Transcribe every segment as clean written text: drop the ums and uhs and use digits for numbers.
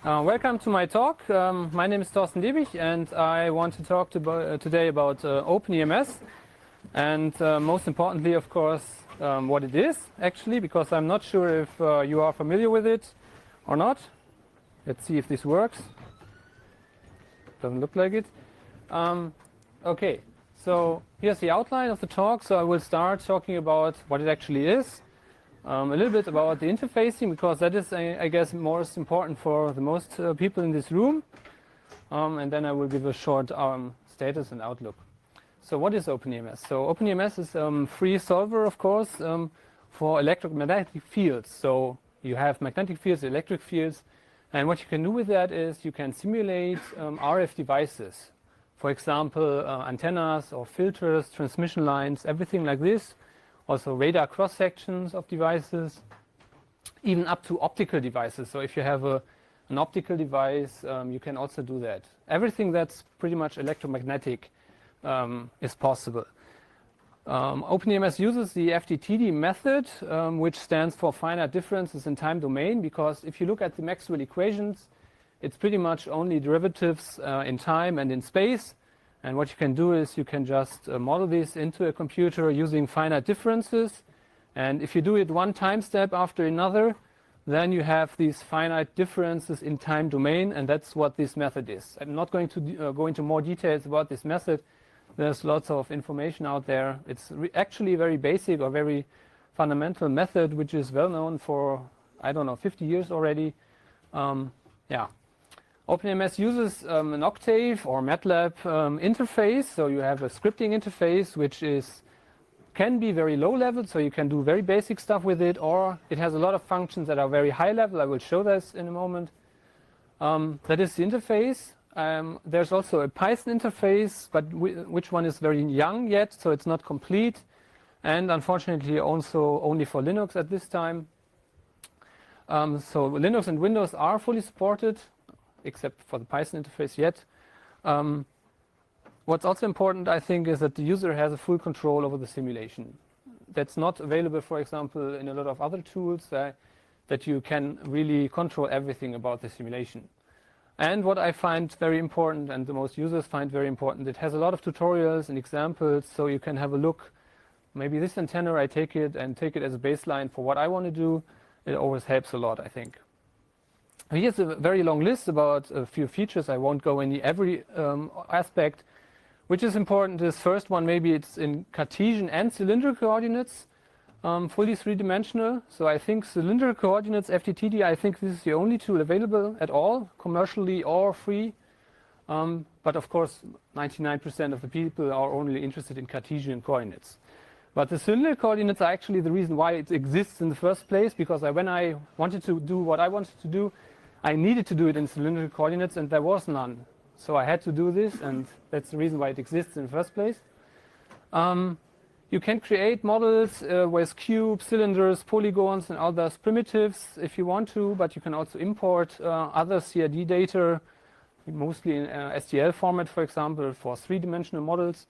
Welcome to my talk. My name is Thorsten Liebig and I want to talk today about openEMS and most importantly, of course, what it is actually, because I'm not sure if you are familiar with it or not. Let's see if this works. Doesn't look like it. Okay, so here's the outline of the talk. So I will start talking about what it actually is. A little bit about the interfacing, because that is, I guess, most important for the most people in this room. And then I will give a short status and outlook. So what is openEMS? So openEMS is a free solver, of course, for electromagnetic fields. So you have magnetic fields, electric fields. And what you can do with that is you can simulate RF devices. For example, antennas or filters, transmission lines, everything like this. Also radar cross-sections of devices, even up to optical devices. So if you have an optical device, you can also do that. Everything that's pretty much electromagnetic is possible. openEMS uses the FDTD method, which stands for finite differences in time domain, because if you look at the Maxwell equations, it's pretty much only derivatives in time and in space. And what you can do is you can just model this into a computer using finite differences. And if you do it one time step after another, then you have these finite differences in time domain, and that's what this method is. I'm not going to go into more details about this method. There's lots of information out there. It's actually a very basic or very fundamental method, which is well known for, I don't know, 50 years already. Yeah. openEMS uses an Octave or MATLAB interface. So you have a scripting interface, which can be very low level, so you can do very basic stuff with it, or it has a lot of functions that are very high level. I will show this in a moment. That is the interface. There's also a Python interface, but which one is very young yet, so it's not complete. And unfortunately also only for Linux at this time. So Linux and Windows are fully supported, except for the Python interface yet. What's also important, I think, is that the user has a full control over the simulation. That's not available, for example, in a lot of other tools that you can really control everything about the simulation. And what I find very important, and the most users find very important, it has a lot of tutorials and examples, so you can have a look. Maybe this antenna, I take it as a baseline for what I want to do. It always helps a lot, I think. Here's a very long list about a few features. I won't go into every aspect. Which is important is first one, maybe it's in Cartesian and cylindrical coordinates, fully three-dimensional. So I think cylindrical coordinates, FDTD, I think this is the only tool available at all, commercially or free. But of course, 99% of the people are only interested in Cartesian coordinates. But the cylindrical coordinates are actually the reason why it exists in the first place, because when I wanted to do what I wanted to do, I needed to do it in cylindrical coordinates, and there was none. So I had to do this, and that's the reason why it exists in the first place. You can create models with cubes, cylinders, polygons, and other primitives if you want to, but you can also import other CAD data, mostly in STL format, for example, for three-dimensional models.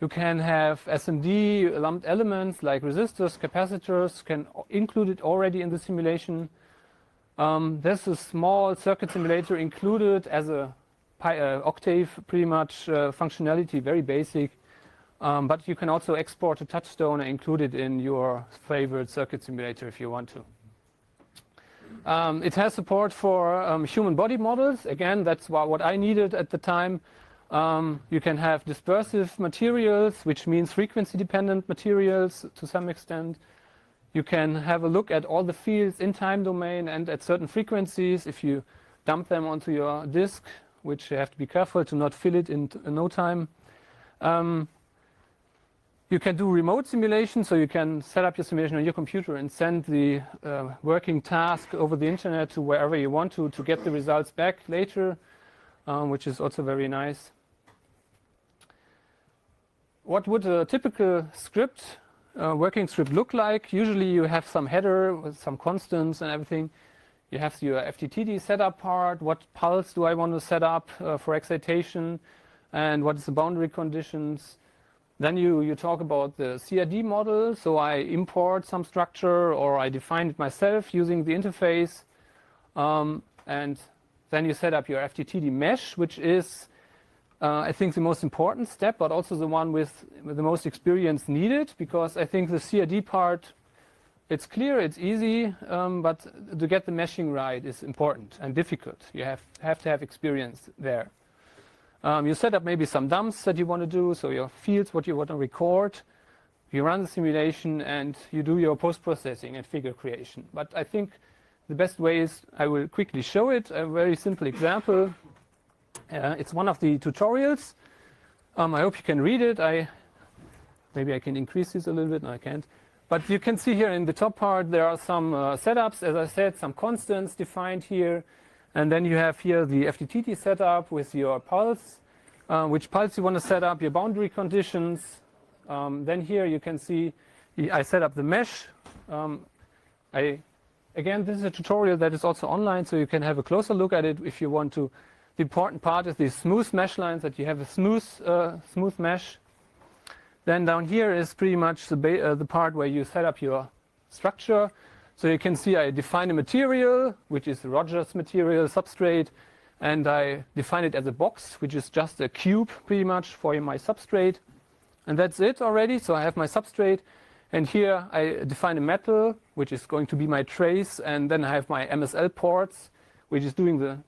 You can have SMD lumped elements like resistors, capacitors, can include it already in the simulation. There's a small circuit simulator included as a Octave, pretty much functionality, very basic. But you can also export a touchstone and include it in your favorite circuit simulator if you want to. It has support for human body models. Again, that's what I needed at the time. You can have dispersive materials, which means frequency-dependent materials to some extent. You can have a look at all the fields in time domain and at certain frequencies if you dump them onto your disk, which you have to be careful to not fill it in no time. You can do remote simulation, so you can set up your simulation on your computer and send the working task over the internet to wherever you want to get the results back later, which is also very nice. What would a typical script, working script look like? Usually you have some header with some constants and everything. You have your FDTD setup part. What pulse do I want to set up for excitation? And what is the boundary conditions? Then you talk about the CAD model. So I import some structure or I define it myself using the interface. And then you set up your FTTD mesh, which is, I think, the most important step, but also the one with the most experience needed, because I think the CAD part, it's clear, it's easy, but to get the meshing right is important and difficult. You have to have experience there. You set up maybe some dumps that you want to do, so your fields, what you want to record. You run the simulation and you do your post-processing and figure creation. But I think the best way is, I will quickly show it, a very simple example. It's one of the tutorials. I hope you can read it. Maybe I can increase this a little bit. No, I can't. But you can see here in the top part, there are some setups, as I said, some constants defined here. And then you have here the FTTT setup with your pulse, which pulse you want to set up, your boundary conditions. Then here you can see I set up the mesh. Again, this is a tutorial that is also online, so you can have a closer look at it if you want to. The important part is these smooth mesh lines, that you have a smooth mesh. Then down here is pretty much the part where you set up your structure. So you can see I define a material, which is the Rogers material substrate, and I define it as a box, which is just a cube pretty much for my substrate. And that's it already. So I have my substrate, and here I define a metal, which is going to be my trace, and then I have my MSL ports, which is doing the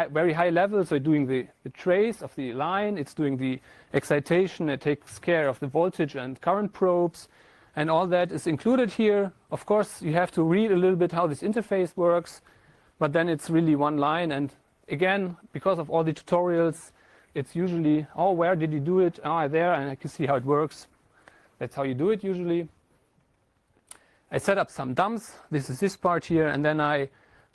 very high level, so doing the trace of the line, it's doing the excitation, it takes care of the voltage and current probes, and all that is included here. Of course, you have to read a little bit how this interface works, but then it's really one line. And again, because of all the tutorials, it's usually, oh, where did you do it? Ah, there, and I can see how it works. That's how you do it usually. I set up some dumps. This is this part here, and then I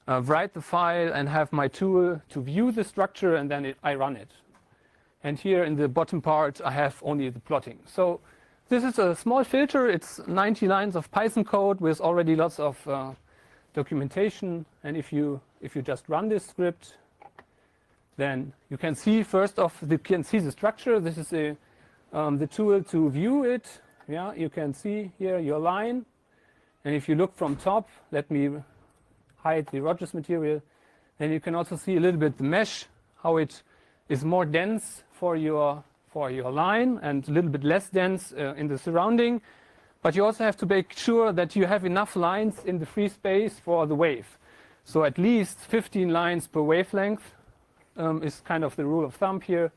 write the file and have my tool to view the structure, and then I run it. And here in the bottom part, I have only the plotting. So this is a small filter. It's 90 lines of Python code with already lots of documentation. And if you just run this script, then you can see first off, you can see the structure. This is the tool to view it. Yeah, you can see here your line. And if you look from top, let me hide the Rogers material, then you can also see a little bit the mesh, how it is more dense for your line and a little bit less dense in the surrounding. But you also have to make sure that you have enough lines in the free space for the wave. So at least 15 lines per wavelength is kind of the rule of thumb here.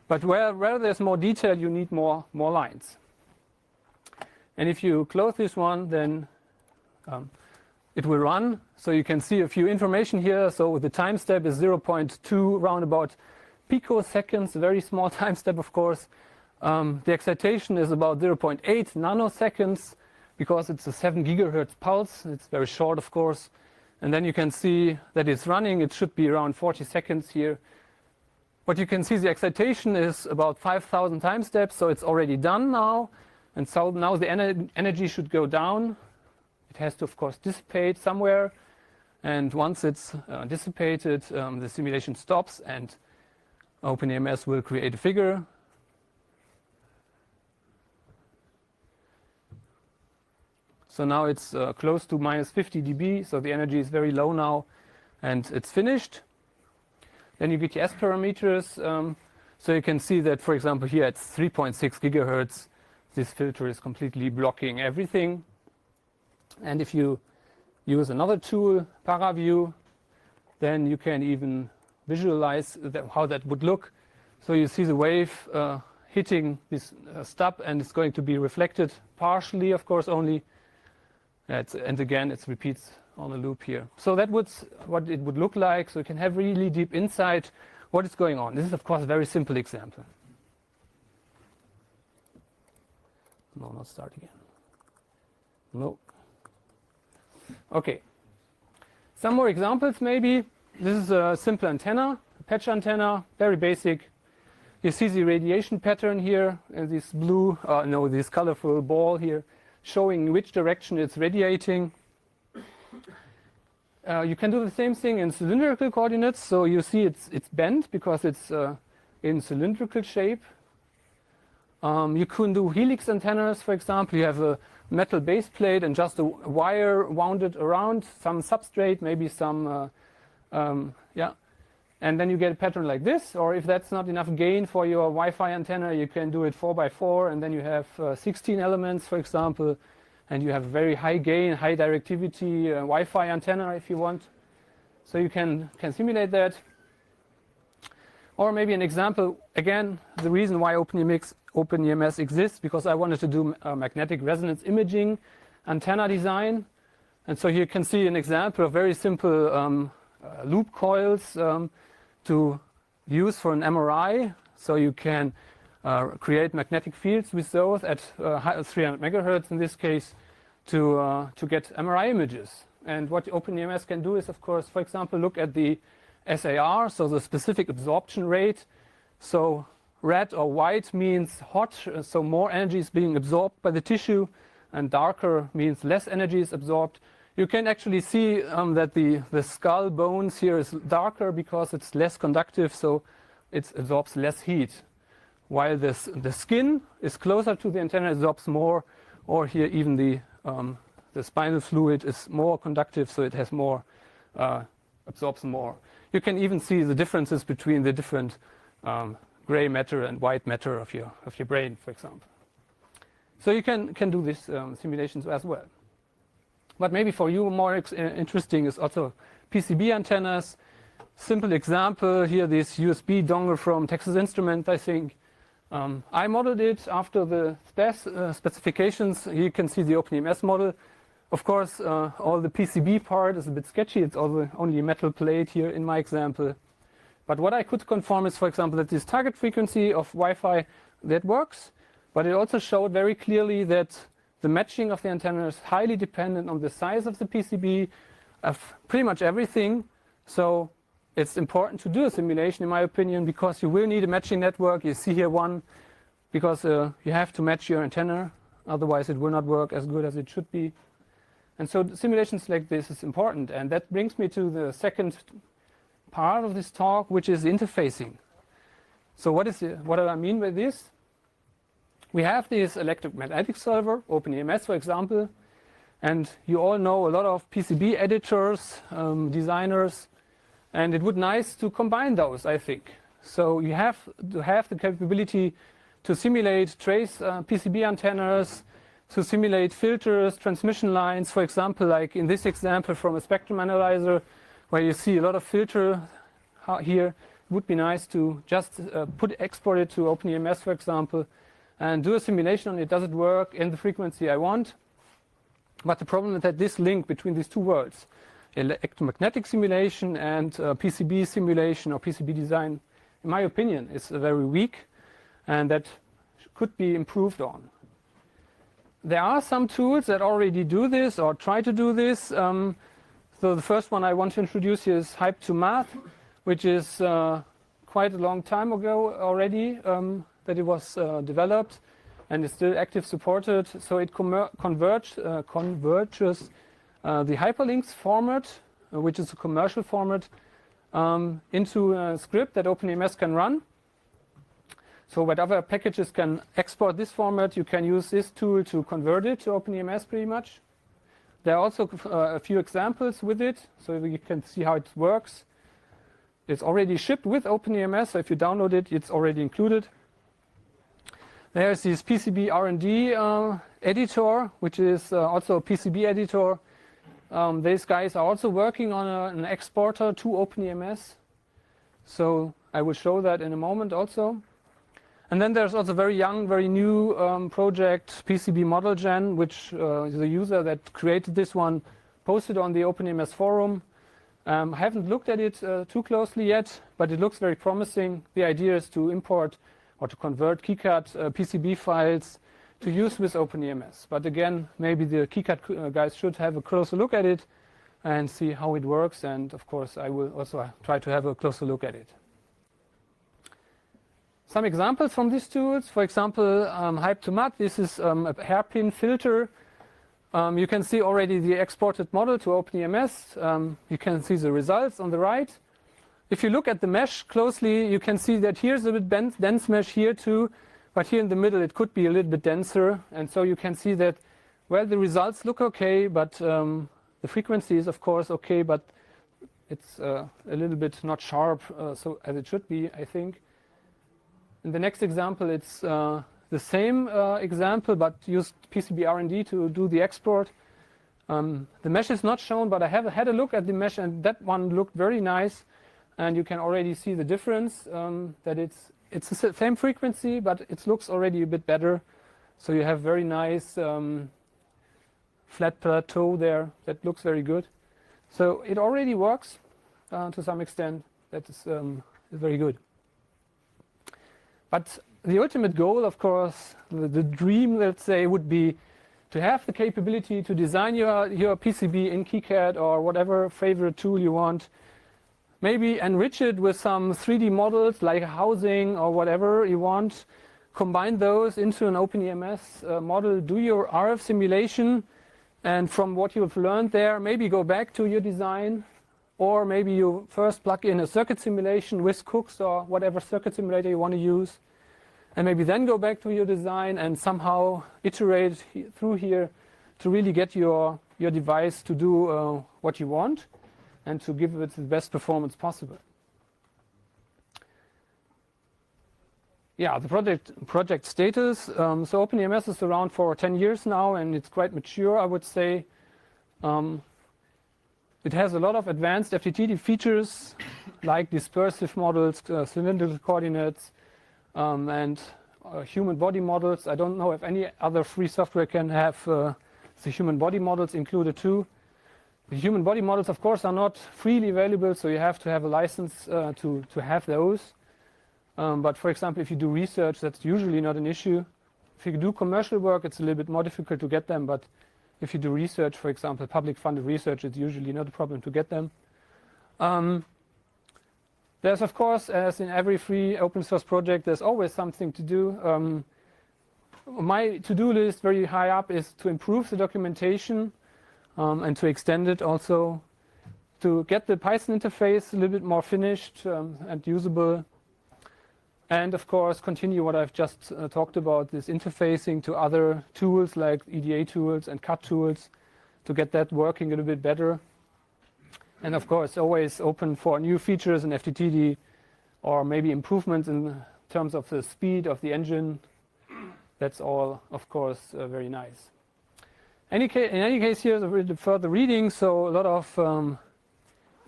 But where there's more detail, you need more lines. And if you close this one, then it will run. So you can see a few information here. So the time step is 0.2 roundabout picoseconds, a very small time step, of course. The excitation is about 0.8 nanoseconds because it's a 7 gigahertz pulse. It's very short, of course. And then you can see that it's running. It should be around 40 seconds here. But you can see the excitation is about 5,000 time steps, so it's already done now. And so now the energy should go down. It has to, of course, dissipate somewhere. And once it's dissipated, the simulation stops and openEMS will create a figure. So now it's close to minus 50 dB, so the energy is very low now, and it's finished. Then you get your S parameters. So you can see that, for example, here it's 3.6 gigahertz. This filter is completely blocking everything. And if you use another tool, ParaView, then you can even visualize how that would look. So you see the wave hitting this stub, and it's going to be reflected partially, of course, only. And again, it repeats on a loop here. So that was what it would look like. So you can have really deep insight what is going on. This is, of course, a very simple example. No, not start again. No. Okay. Some more examples, maybe. This is a simple antenna, a patch antenna, very basic. You see the radiation pattern here, and this blue, this colorful ball here, showing which direction it's radiating. You can do the same thing in cylindrical coordinates. So you see it's bent because it's in cylindrical shape. You can do helix antennas, for example. You have a metal base plate and just a wire wounded around some substrate, maybe some, and then you get a pattern like this. Or if that's not enough gain for your Wi-Fi antenna, you can do it 4x4, and then you have 16 elements, for example, and you have very high gain, high directivity Wi-Fi antenna if you want. So you can simulate that. Or maybe an example, again, the reason why openEMS exists, because I wanted to do magnetic resonance imaging antenna design. And so you can see an example of very simple loop coils to use for an MRI. So you can create magnetic fields with those at 300 megahertz in this case to get MRI images. And what openEMS can do is, of course, for example, look at the SAR, so the specific absorption rate. So red or white means hot, so more energy is being absorbed by the tissue, and darker means less energy is absorbed. You can actually see that the skull bones here is darker because it's less conductive, so it absorbs less heat. While the skin is closer to the antenna, it absorbs more, or here even the spinal fluid is more conductive, so it has more, absorbs more. You can even see the differences between the different gray matter and white matter of your brain, for example. So you can do these simulations as well. But maybe for you more interesting is also PCB antennas. Simple example here, this USB dongle from Texas Instruments, I think. I modeled it after the specifications. Here you can see the openEMS model. Of course, all the PCB part is a bit sketchy. It's only a metal plate here in my example. But what I could confirm is, for example, that this target frequency of Wi-Fi, that works. But it also showed very clearly that the matching of the antenna is highly dependent on the size of the PCB, of pretty much everything. So it's important to do a simulation, in my opinion, because you will need a matching network. You see here one, because you have to match your antenna. Otherwise, it will not work as good as it should be. And so simulations like this is important. And that brings me to the second part of this talk, which is interfacing. So what do I mean by this? We have this electromagnetic solver, openEMS, for example. And you all know a lot of PCB editors, designers. And it would be nice to combine those, I think. So you have to have the capability to simulate trace PCB antennas, to simulate filters, transmission lines, for example, like in this example from a spectrum analyzer, where you see a lot of filter here. It would be nice to just export it to openEMS, for example, and do a simulation on it. Does it work in the frequency I want? But the problem is that this link between these two worlds, electromagnetic simulation and PCB simulation or PCB design, in my opinion, is very weak, and that could be improved on. There are some tools that already do this or try to do this. So the first one I want to introduce here is Hype2Math, which is quite a long time ago already that it was developed and is still active supported. So it converges the hyperlinks format, which is a commercial format, into a script that openEMS can run. So whatever packages can export this format, you can use this tool to convert it to openEMS pretty much. There are also a few examples with it, so you can see how it works. It's already shipped with openEMS, so if you download it, it's already included. There's this PCB R&D editor, which is also a PCB editor. These guys are also working on an exporter to openEMS. So I will show that in a moment also. And then there's also a very young, very new project, PCB Model Gen, which the user that created this one posted on the openEMS forum. I haven't looked at it too closely yet, but it looks very promising. The idea is to import or to convert KiCad PCB files to use with openEMS. But again, maybe the KiCad guys should have a closer look at it and see how it works. And of course, I will also try to have a closer look at it. Some examples from these tools, for example, Hype2Math. This is a hairpin filter. You can see already the exported model to openEMS. You can see the results on the right. If you look at the mesh closely, you can see that here's a bit dense mesh here too, but here in the middle it could be a little bit denser. And so you can see that, well, the results look okay, but the frequency is of course okay, but it's a little bit not sharp, so as it should be, I think. In the next example, it's the same example, but used PCB-md to do the export. The mesh is not shown, but I have had a look at the mesh, and that one looked very nice. And you can already see the difference, that it's the same frequency, but it looks already a bit better. So you have very nice flat plateau there. That looks very good. So it already works to some extent. That is very good. But the ultimate goal, of course, the dream, let's say, would be to have the capability to design your PCB in KiCad or whatever favorite tool you want. Maybe enrich it with some 3D models like housing or whatever you want. Combine those into an openEMS model. Do your RF simulation. And from what you've learned there, maybe go back to your design. Or maybe you first plug in a circuit simulation with Cooks or whatever circuit simulator you want to use. And maybe then go back to your design and somehow iterate through here to really get your device to do what you want and to give it the best performance possible. Yeah, the project status. So openEMS is around for 10 years now, and it's quite mature, I would say. It has a lot of advanced FTTD features like dispersive models, cylindrical coordinates, and human body models. I don't know if any other free software can have the human body models included too. The human body models, of course, are not freely available, so you have to have a license to have those. But for example, if you do research, that's usually not an issue. If you do commercial work, it's a little bit more difficult to get them, but if you do research, for example, public funded research, it's usually not a problem to get them. There's, of course, as in every free open source project, there's always something to do. My to-do list very high up is to improve the documentation and to extend it also, to get the Python interface a little bit more finished and usable. And of course, continue what I've just talked about, this interfacing to other tools like EDA tools and CAD tools to get that working a little bit better. And of course, always open for new features in FTTD or maybe improvements in terms of the speed of the engine. That's all, of course, very nice. In any case, here's a further reading. So a lot of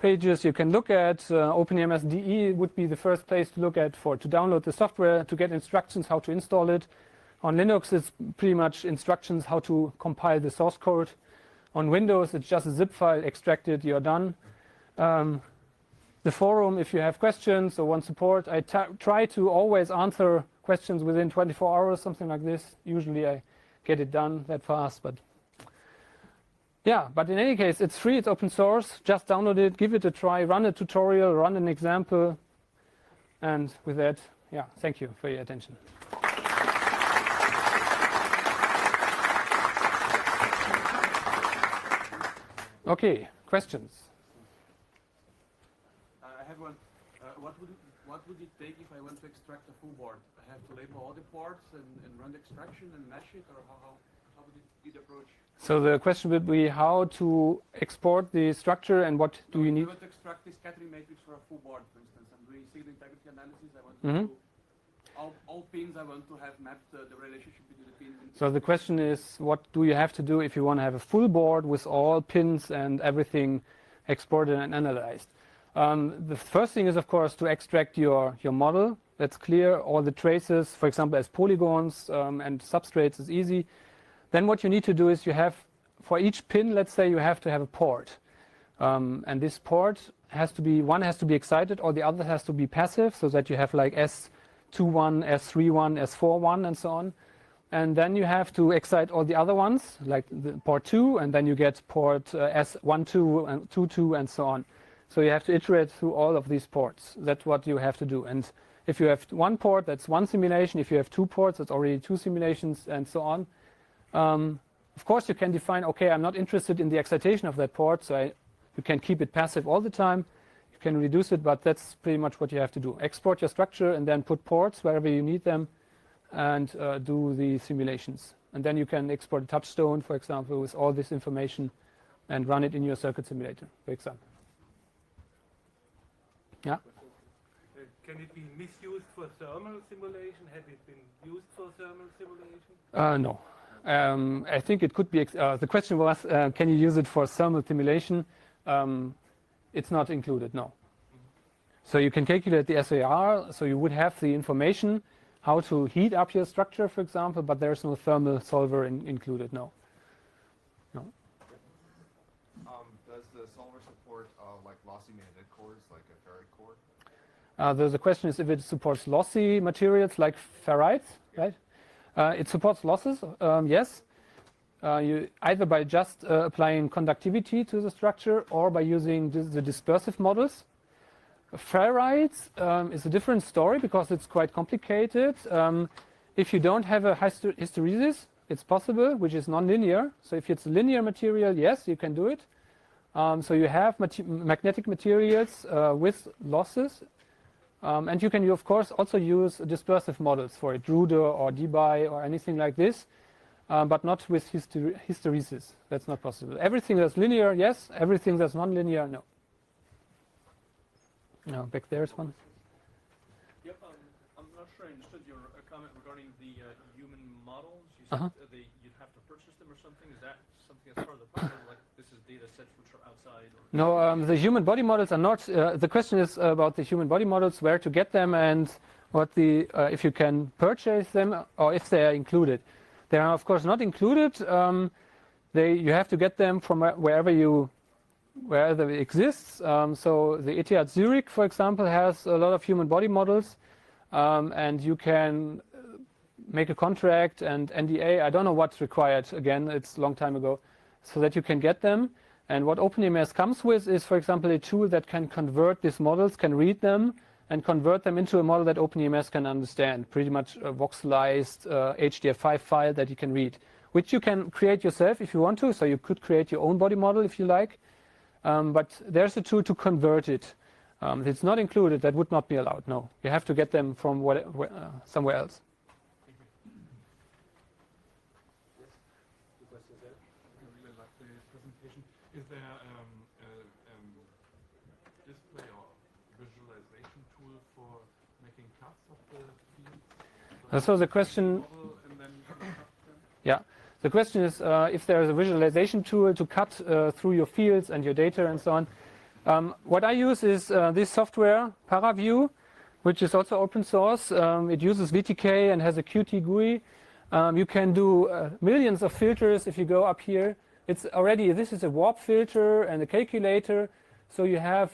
pages you can look at. openEMS DE would be the first place to look at to download the software, to get instructions how to install it. On Linux, it's pretty much instructions how to compile the source code. On Windows, it's just a zip file, extract it, you're done. The forum, if you have questions or want support, I try to always answer questions within 24 hours, something like this. Usually I get it done that fast, but yeah, but in any case, it's free, it's open source. Just download it, give it a try, run a tutorial, run an example. And with that, yeah, thank you for your attention. Okay, questions? I have one. What would it take if I want to extract a full board? I have to label all the ports and run the extraction and mesh it, or how would it be the approach? So the question would be how to export the structure and what do you need? I want to extract the scattering matrix for a full board, for instance. I'm doing signal integrity analysis. I want to do all pins. I want to have mapped the relationship between the pins. So the question is, what do you have to do if you want to have a full board with all pins and everything exported and analyzed? The first thing is, of course, to extract your model. That's clear. All the traces, for example, as polygons and substrates is easy. Then what you need to do is you have, for each pin, let's say, you have to have a port. And this port has to be, one has to be excited or the other has to be passive, so that you have like S21, S31, S41 and so on. And then you have to excite all the other ones, like the port 2, and then you get port S12 and 22 and so on. So you have to iterate through all of these ports. That's what you have to do. And if you have one port, that's one simulation. If you have two ports, that's already two simulations and so on. Of course, you can define, okay, I'm not interested in the excitation of that port, so you can keep it passive all the time. You can reduce it, but that's pretty much what you have to do. Export your structure and then put ports wherever you need them and do the simulations. And then you can export a touchstone, for example, with all this information and run it in your circuit simulator, for example. Yeah. Can it be misused for thermal simulation? Have it been used for thermal simulation? No. I think it could be. The question was, can you use it for thermal simulation? It's not included, no. So you can calculate the SAR, so you would have the information how to heat up your structure, for example, but there's no thermal solver included, no. No. Does the solver support like lossy magnetic cores, like a ferrite core? The question is if it supports lossy materials like ferrites, right? It supports losses, yes. You either by just applying conductivity to the structure or by using the dispersive models. Ferrites is a different story because it's quite complicated. If you don't have a hysteresis, it's possible, which is nonlinear. So if it's a linear material, yes, you can do it. So you have magnetic materials with losses. And you can, of course, also use dispersive models for it, Drude or Debye or anything like this, but not with hysteresis. That's not possible. Everything that's linear, yes. Everything that's nonlinear, no. No, back there is one. Yep, I'm not sure I understood your comment regarding the human models. You said you'd have to purchase them or something. Is that something that's part of the package? Like this is data sets which are outside? Or No, the human body models are not. The question is about the human body models, where to get them, and what the if you can purchase them or if they are included. They are of course not included. You have to get them from wherever it exists. So the ETH Zurich, for example, has a lot of human body models, and you can make a contract and NDA. I don't know what's required. Again, it's a long time ago, so that you can get them. And what openEMS comes with is, for example, a tool that can convert these models, can read them, and convert them into a model that openEMS can understand. Pretty much a voxelized HDF5 file that you can read, which you can create yourself if you want to. So you could create your own body model if you like. But there's a tool to convert it. It's not included. That would not be allowed. No, you have to get them from somewhere else. Two questions there. I really like the presentation. Is there display or visualization tool for making cuts of the fields? So the question. Yeah. The question is if there is a visualization tool to cut through your fields and your data and so on. What I use is this software, ParaView, which is also open source. It uses VTK and has a Qt GUI. You can do millions of filters if you go up here. It's already, this is a warp filter and a calculator. So you have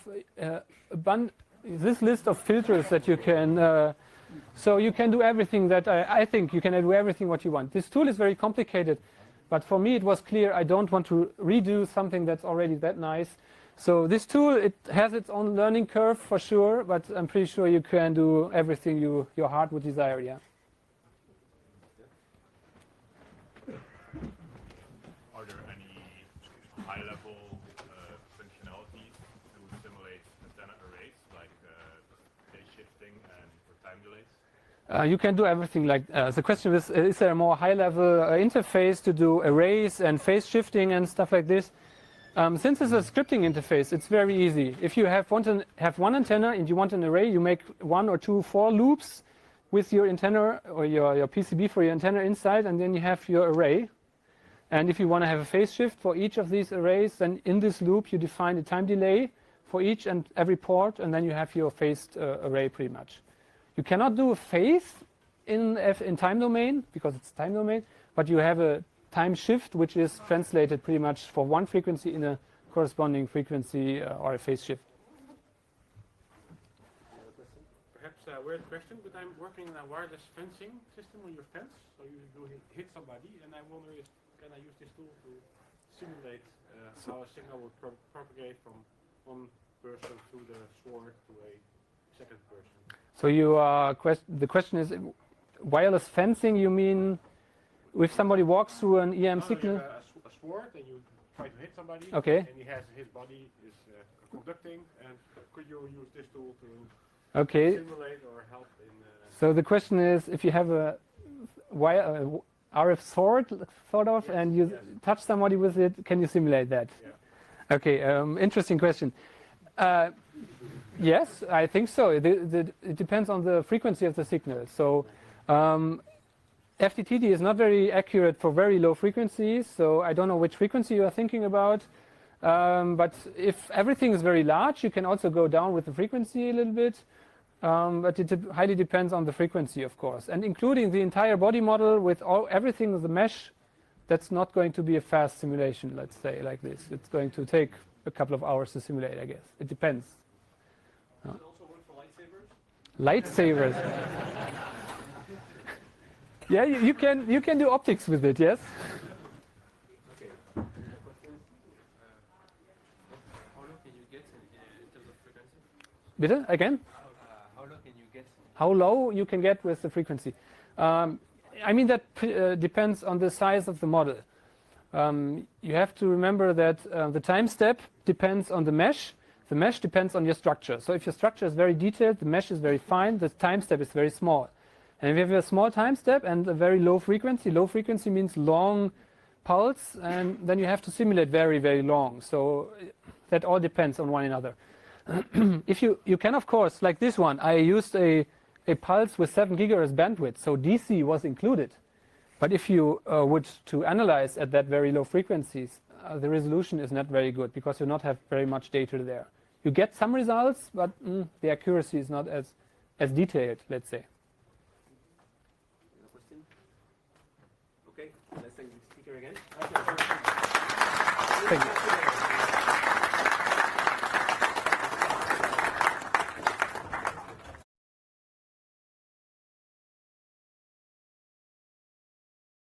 this list of filters that you can so you can do everything that I think you can do everything what you want. This tool is very complicated, but for me it was clear I don't want to redo something that's already that nice. So this tool, it has its own learning curve for sure, but I'm pretty sure you can do everything your heart would desire, yeah. Are there any high-level functionalities to simulate antenna arrays, like phase shifting and time delays? You can do everything like, the question is there a more high-level interface to do arrays and phase shifting and stuff like this? Since it's a scripting interface, it's very easy. If you have one antenna and you want an array, you make 1 or 2 for loops with your antenna or your PCB for your antenna inside, and then you have your array. And if you want to have a phase shift for each of these arrays, then in this loop you define a time delay for each and every port, and then you have your phased array pretty much. You cannot do a phase in time domain because it's time domain, but you have a time shift which is translated pretty much for one frequency in a corresponding frequency or a phase shift. Perhaps a weird question, but I'm working in a wireless fencing system on your fence, so you hit somebody, and I wonder if can I use this tool to simulate how a signal would propagate from one person through the sword to a second person. So the question is, wireless fencing, you mean if somebody walks through an EM signal? You have a sword and you try to hit somebody, okay. And his body is conducting, and could you use this tool to okay. simulate or help in... So the question is, if you have a RF sword, sort of, and you touch somebody with it, can you simulate that? Yeah. Okay, interesting question. Yes, I think so. It depends on the frequency of the signal. So FTTT is not very accurate for very low frequencies, so I don't know which frequency you are thinking about. But if everything is very large, you can also go down with the frequency a little bit. But it highly depends on the frequency, of course. And including the entire body model with everything with the mesh, that's not going to be a fast simulation, let's say, like this. It's going to take a couple of hours to simulate, I guess. It depends. Does it also work for lightsabers? Lightsabers. Yeah, you can do optics with it, yes. Okay. Question. How low can you get in terms of frequency? Bitte, again? How low can you get? How low you can get with the frequency. I mean, that depends on the size of the model. You have to remember that the time step depends on the mesh. The mesh depends on your structure. So if your structure is very detailed, the mesh is very fine, the time step is very small. And if you have a small time step and a very low frequency means long pulse, and then you have to simulate very, very long. So that all depends on one another. If you can, of course, like this one, I used a pulse with 7 gigahertz bandwidth, so DC was included. But if you would to analyze at that very low frequencies, the resolution is not very good because you not have very much data there. You get some results, but the accuracy is not as detailed, let's say. Question? Okay, let's thank the speaker again. Thank you.